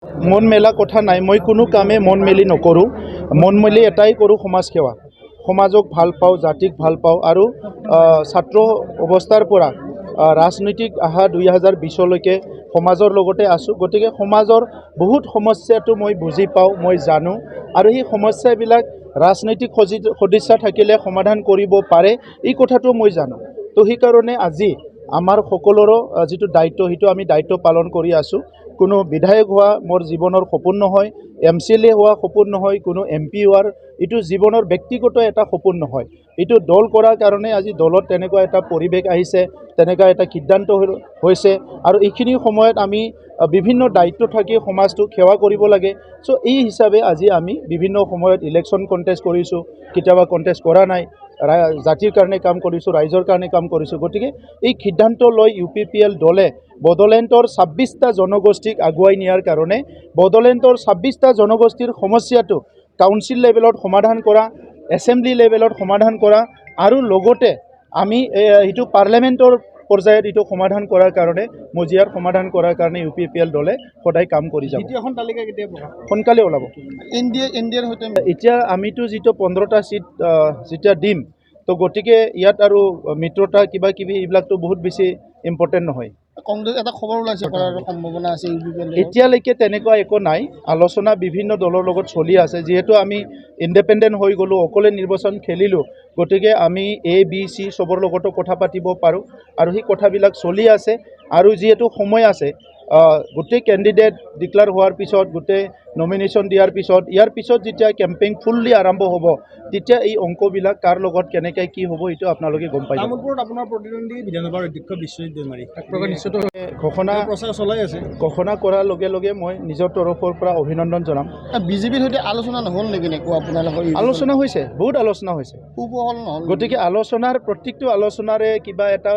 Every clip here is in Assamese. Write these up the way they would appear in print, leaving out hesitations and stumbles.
মন মেলা কথা নাই, মই কোনো কামে মন মেলি নকৰোঁ। মন মেলি এটাই কৰোঁ, সমাজ সেৱা। সমাজক ভাল পাওঁ, জাতিক ভাল পাওঁ আৰু ছাত্ৰ অৱস্থাৰ পৰা ৰাজনৈতিক অহা 2020লৈকে সমাজৰ লগতে আছোঁ। গতিকে সমাজৰ বহুত সমস্যাটো মই বুজি পাওঁ, মই জানো আৰু সেই সমস্যাবিলাক ৰাজনৈতিক সদিচ্ছা থাকিলে সমাধান কৰিব পাৰে, এই কথাটো মই জানো। তো সেইকাৰণে আজি আমাৰ সকলোৰো যিটো দায়িত্ব, সেইটো আমি দায়িত্ব পালন কৰি আছোঁ। কোনো বিধায়ক হোৱা মোৰ জীৱনৰ সপোন নহয়, MCLA হোৱা সপোন নহয়, কোনো MP হোৱাৰ এইটো জীৱনৰ ব্যক্তিগত এটা সপোন নহয়। এইটো দল কৰাৰ কাৰণে আজি দলত তেনেকুৱা এটা পৰিৱেশ আহিছে, তেনেকুৱা এটা সিদ্ধান্ত হৈছে আৰু এইখিনি সময়ত আমি বিভিন্ন দায়িত্ব থাকি সমাজটোক সেৱা কৰিব লাগে। চ' এই হিচাপে আজি আমি বিভিন্ন সময়ত ইলেকশ্যন কণ্টেষ্ট কৰিছোঁ, কেতিয়াবা কণ্টেষ্ট কৰা নাই, জাতিৰ কাৰণে কাম কৰিছোঁ, ৰাইজৰ কাৰণে কাম কৰিছোঁ। গতিকে এই সিদ্ধান্ত লৈ UPPL দলে বড়োলেণ্ডৰ 26টা জনগোষ্ঠীক আগুৱাই নিয়াৰ কাৰণে বড়োলেণ্ডৰ 26টা জনগোষ্ঠীৰ সমস্যাটো কাউন্সিল লেভেলত সমাধান কৰা, এছেম্বলি লেভেলত সমাধান কৰা আৰু লগতে আমি এইটো পাৰ্লিয়ামেণ্টৰ পৰ্যায়ত এইটো সমাধান কৰাৰ কাৰণে, মজিয়াৰ সমাধান কৰাৰ কাৰণে UPPL দলে সদায় কাম কৰি যাব। সোনকালে ওলাব। ইণ্ডিয়াৰ সৈতে এতিয়া আমিতো যিটো 15টা ছিট যেতিয়া দিম, তো গতিকে ইয়াত আৰু মিত্ৰতা কিবা কিবি এইবিলাকতো বহুত বেছি ইম্পৰ্টেণ্ট নহয়। কংগ্ৰেছ এটা খবৰ ওলাইছে কৰাৰ সম্ভাৱনা আছে UPPL। এতিয়ালৈকে তেনেকুৱা একো নাই, আলোচনা বিভিন্ন দলৰ লগত চলি আছে। যিহেতু আমি ইণ্ডিপেণ্ডেণ্ট হৈ গ'লোঁ, অকলে নিৰ্বাচন খেলিলোঁ, গতিকে আমি ABC চবৰ লগতো কথা পাতিব পাৰোঁ আৰু সেই কথাবিলাক চলি আছে। আৰু যিহেতু সময় আছে, গোটেই কেণ্ডিডেট ডিক্লেয়াৰ হোৱাৰ পিছত, গোটেই নমিনেশ্যন দিয়াৰ পিছত, ইয়াৰ পিছত যেতিয়া কেম্পেইন ফুল্লি আৰম্ভ হ'ব, তেতিয়া এই অংকবিলাক কাৰ লগত কেনেকৈ কি হ'ব এইটো আপোনালোকে গম পাই যাব। আপোনাৰ প্ৰতিদ্বন্দ্বী বিধানসভাৰ অধ্যক্ষ বিশ্বজিৎ দৈমাৰী ঘোষণা কৰাৰ লগে লগে মই নিজৰ তৰফৰ পৰা অভিনন্দন জনাম। বিজেপিৰ সৈতে আলোচনা নহ'ল নেকি আপোনালোকৰ? আলোচনা হৈছে, বহুত আলোচনা হৈছে। গতিকে আলোচনাৰ প্ৰত্যেকটো আলোচনাৰে কিবা এটা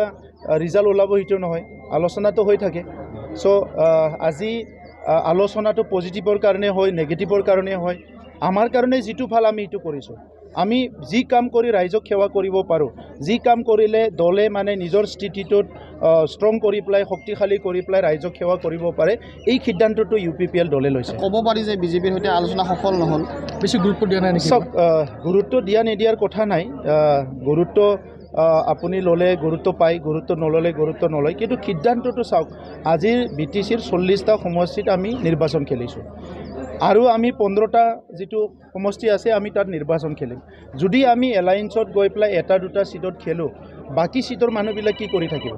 ৰিজাল্ট ওলাব সেইটো নহয়, আলোচনাটো হৈ থাকে। চ' আজি আলোচনাটো পজিটিভৰ কাৰণে হয়, নেগেটিভৰ কাৰণে হয়। আমাৰ কাৰণে যিটো ভাল আমি এইটো কৰিছোঁ। আমি যি কাম কৰি ৰাইজক সেৱা কৰিব পাৰোঁ, যি কাম কৰিলে দলে মানে নিজৰ স্থিতিটোত ষ্ট্ৰং কৰি পেলাই, শক্তিশালী কৰি পেলাই ৰাইজক সেৱা কৰিব পাৰে, এই সিদ্ধান্তটো UPPL দলে লৈছে। ক'ব পাৰি যে বিজেপিৰ সৈতে আলোচনা সফল নহ'ল, বেছি গুৰুত্ব দিয়া নাই নেকি? চাওক, গুৰুত্ব দিয়া নিদিয়াৰ কথা নাই। গুৰুত্ব আপুনি ল'লে গুৰুত্ব পায়, গুৰুত্ব নল'লে গুৰুত্ব নলয়। কিন্তু সিদ্ধান্তটো চাওক, আজিৰ BTCৰ 40টা সমষ্টিত আমি নিৰ্বাচন খেলিছোঁ আৰু আমি 15টা যিটো সমষ্টি আছে, আমি তাত নিৰ্বাচন খেলিম। যদি আমি এলায়েন্সত গৈ পেলাই এটা দুটা ছিটত খেলোঁ, বাকী ছিটৰ মানুহবিলাক কি কৰি থাকিব?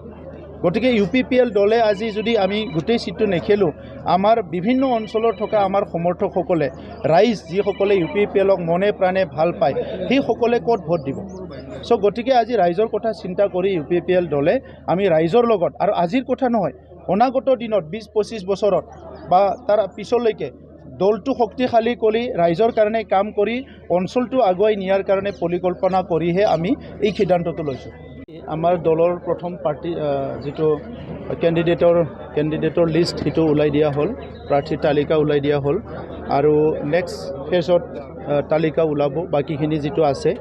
গতিকে UPPL দলে আজি যদি আমি গোটেই ছিটটো নেখেলোঁ, আমাৰ বিভিন্ন অঞ্চলত থকা আমাৰ সমৰ্থকসকলে, ৰাইজ যিসকলে UPPLক মনে প্ৰাণে ভাল পায়, সেইসকলে ক'ত ভোট দিব? চ' গতিকে আজি ৰাইজৰ কথা চিন্তা কৰি UPPL দলে আমি ৰাইজৰ লগত, আৰু আজিৰ কথা নহয়, অনাগত দিনত 20-25 বছৰত বা তাৰ পিছলৈকে দলটো শক্তিশালী কৰি ৰাইজৰ কাৰণে কাম কৰি অঞ্চলটো আগুৱাই নিয়াৰ কাৰণে পৰিকল্পনা কৰিহে আমি এই সিদ্ধান্তটো লৈছোঁ। আমাৰ দলৰ প্ৰথম পাৰ্টি যিটো কেণ্ডিডেটৰ লিষ্ট সেইটো ওলাই দিয়া হ'ল, প্ৰাৰ্থীৰ তালিকা ওলাই দিয়া হ'ল আৰু নেক্সট ফেজত তালিকা ওলাব। বাকীখিনি যিটো আছে,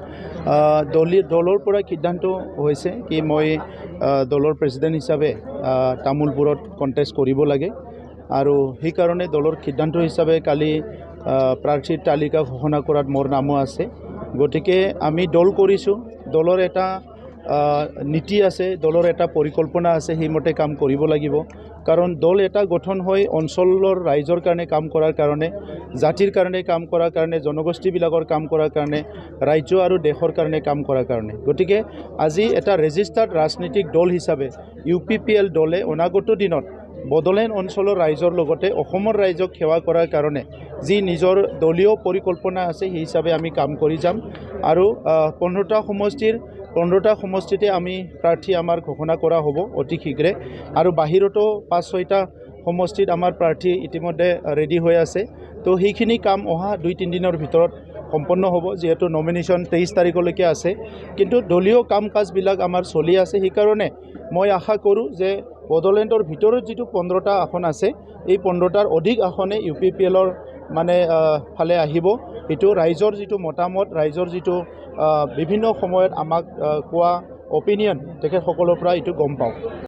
দলৰ পৰা সিদ্ধান্ত হৈছে কি মই দলৰ প্ৰেছিডেণ্ট হিচাপে তামোলপুৰত কণ্টেষ্ট কৰিব লাগে আৰু সেইকাৰণে দলৰ সিদ্ধান্ত হিচাপে কালি প্ৰাৰ্থীৰ তালিকা ঘোষণা কৰাত মোৰ নামো আছে। গতিকে আমি দল কৰিছোঁ, দলৰ এটা নীতি আছে, দলৰ এটা পৰিকল্পনা আছে, সেইমতে কাম কৰিব লাগিব। কাৰণ দল এটা গঠন হৈ অঞ্চলৰ ৰাইজৰ কাৰণে কাম কৰাৰ কাৰণে, জাতিৰ কাৰণে কাম কৰাৰ কাৰণে, জনগোষ্ঠীবিলাকৰ কাম কৰাৰ কাৰণে, ৰাজ্য আৰু দেশৰ কাৰণে কাম কৰাৰ কাৰণে। গতিকে আজি এটা ৰেজিষ্টাৰ্ড ৰাজনৈতিক দল হিচাপে UPPL দলে অনাগত দিনত বড়োলেণ্ড অঞ্চলৰ ৰাইজৰ লগতে অসমৰ ৰাইজক সেৱা কৰাৰ কাৰণে যি নিজৰ দলীয় পৰিকল্পনা আছে, সেই হিচাপে আমি কাম কৰি যাম আৰু 15টা সমষ্টিতে আমি প্ৰাৰ্থী আমাৰ ঘোষণা কৰা হ'ব অতি শীঘ্ৰে আৰু বাহিৰতো 5-6টা সমষ্টিত আমাৰ প্ৰাৰ্থী ইতিমধ্যে ৰেডি হৈ আছে। তো সেইখিনি কাম অহা 2-3 দিনৰ ভিতৰত সম্পন্ন হ'ব, যিহেতু নমিনেশ্যন 23 তাৰিখলৈকে আছে। কিন্তু দলীয় কাম কাজবিলাক আমাৰ চলি আছে, সেইকাৰণে মই আশা কৰোঁ যে বড়োলেণ্ডৰ ভিতৰত যিটো 15টা আসন আছে, এই 15টাৰ অধিক আসনে UPPLৰ মানে ফালে আহিব। এইটো ৰাইজৰ যিটো মতামত, ৰাইজৰ যিটো বিভিন্ন সময়ত আমাক কোৱা অপিনিয়ন, তেখেতসকলৰ পৰা এইটো গম পাওঁ।